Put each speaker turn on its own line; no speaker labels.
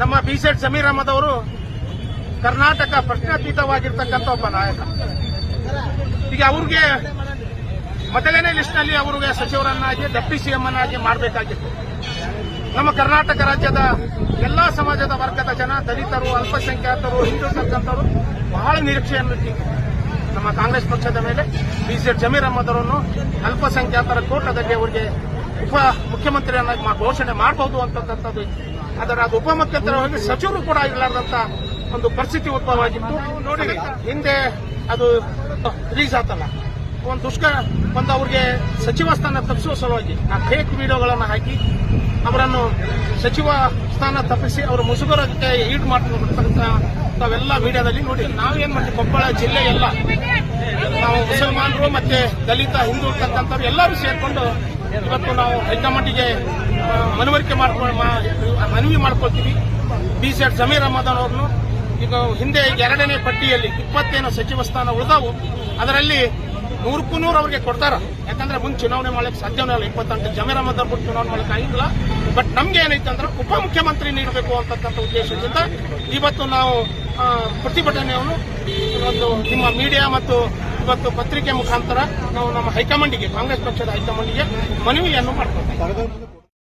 ನಮ್ಮ ಬಿಸೆಡ್ ಜಮೀರ್ ಅಹಮದ್ ಅವರು ಕರ್ನಾಟಕ ಪ್ರಶ್ನಾತೀತವಾಗಿರ್ತಕ್ಕಂಥ ಒಬ್ಬ ನಾಯಕ. ಈಗ ಅವ್ರಿಗೆ ಮೊದಲನೇ ಲಿಸ್ಟ್ನಲ್ಲಿ ಅವರಿಗೆ ಸಚಿವರನ್ನಾಗಿ ಡೆಪ್ಟಿ ಸಿಎಂ ಅನ್ನಾಗಿ ಮಾಡಬೇಕಾಗಿತ್ತು. ನಮ್ಮ ಕರ್ನಾಟಕ ರಾಜ್ಯದ ಎಲ್ಲಾ ಸಮಾಜದ ವರ್ಗದ ಜನ, ದಲಿತರು, ಅಲ್ಪಸಂಖ್ಯಾತರು, ಹಿಂದುಳಿದಂತವರು ಬಹಳ ನಿರೀಕ್ಷೆಯನ್ನಿಟ್ಟಿದ್ದಾರೆ ನಮ್ಮ ಕಾಂಗ್ರೆಸ್ ಪಕ್ಷದ ಮೇಲೆ. ಬಿಸೆಡ್ ಜಮೀರ್ ಅಹಮದ್ ಅವರನ್ನು ಅಲ್ಪಸಂಖ್ಯಾತರ ಕೋಟದಲ್ಲಿ ಅವರಿಗೆ ಉಪ ಮುಖ್ಯಮಂತ್ರಿಯನ್ನಾಗಿ ಘೋಷಣೆ ಮಾಡಬಹುದು ಅಂತಕ್ಕಂಥದ್ದು. ಆದರೆ ಅದು ಉಪಮುಖ್ಯಮಂತ್ರಿ ಸಚಿವರು ಕೂಡ ಇರಲಾರ್ದಂತ ಒಂದು ಪರಿಸ್ಥಿತಿ ಉದ್ಭವ ಆಗಿತ್ತು. ನೋಡಿ, ಹಿಂದೆ ಅದು ರಿಲೀಸ್ ಆತಲ್ಲ, ಒಂದು ಅವ್ರಿಗೆ ಸಚಿವ ಸ್ಥಾನ ತಪ್ಪಿಸುವ ಸಲುವಾಗಿ ಆ ಫೇಕ್ ವಿಡಿಯೋಗಳನ್ನು ಹಾಕಿ ಅವರನ್ನು ಸಚಿವ ಸ್ಥಾನ ತಪ್ಪಿಸಿ ಅವರ ಮುಸುಗುರಕ್ಕೆ ಈಡು ಮಾಡ್ತಿರ್ತಕ್ಕಂಥ ತಾವೆಲ್ಲ ಮೀಡಿಯಾದಲ್ಲಿ ನೋಡಿ. ನಾವೇನ್ ಮಾಡ್ತೀವಿ, ಕೊಪ್ಪಳ ಜಿಲ್ಲೆ ಎಲ್ಲ ನಾವು ಮುಸಲ್ಮಾನರು ಮತ್ತೆ ದಲಿತ, ಹಿಂದೂ ಇರ್ತಕ್ಕಂಥವ್ರು ಎಲ್ಲರೂ ಸೇರ್ಕೊಂಡು ಇವತ್ತು ನಾವು ಹೈಕಮಾಂಡಿಗೆ ಮನವಿ ಮಾಡ್ಕೊಳ್ತೀವಿ. ಬಿಸೆಡ್ ಜಮೀರ್ ಅಹಮದ್ ಅವರನ್ನು ಈಗ ಹಿಂದೆ ಎರಡನೇ ಪಟ್ಟಿಯಲ್ಲಿ 20 ಸಚಿವ ಸ್ಥಾನ ಉಳಿದವು, ಅದರಲ್ಲಿ 100ಕ್ಕೂ 100 ಅವರಿಗೆ ಕೊಡ್ತಾರ. ಯಾಕಂದ್ರೆ ಮುಂದೆ ಚುನಾವಣೆ ಮಾಡಲಿಕ್ಕೆ ಸಾಧ್ಯನೇ ಇಲ್ಲ. 28 ಜಮೀರ್ ಅಹಮದ್ ಅವ್ರು ಚುನಾವಣೆ ಮಾಡಲಿಕ್ಕೆ ಆಗಿಲ್ಲ. ಬಟ್ ನಮ್ಗೆ ಏನೈತೆ ಅಂದ್ರೆ ಉಪಮುಖ್ಯಮಂತ್ರಿ ನೀಡಬೇಕು ಅಂತಕ್ಕಂಥ ಉದ್ದೇಶದಿಂದ ಇವತ್ತು ನಾವು ಪ್ರತಿಭಟನೆಯನ್ನು ಒಂದು ನಿಮ್ಮ ಮೀಡಿಯಾ ಮತ್ತು ಇವತ್ತು ಪತ್ರಿಕೆ ಮುಖಾಂತರ ನಾವು ನಮ್ಮ ಹೈಕಮಾಂಡಿಗೆ, ಕಾಂಗ್ರೆಸ್ ಪಕ್ಷದ ಹೈಕಮಾಂಡಿಗೆ ಮನವಿಯನ್ನು ಮಾಡ್ತೀವಿ.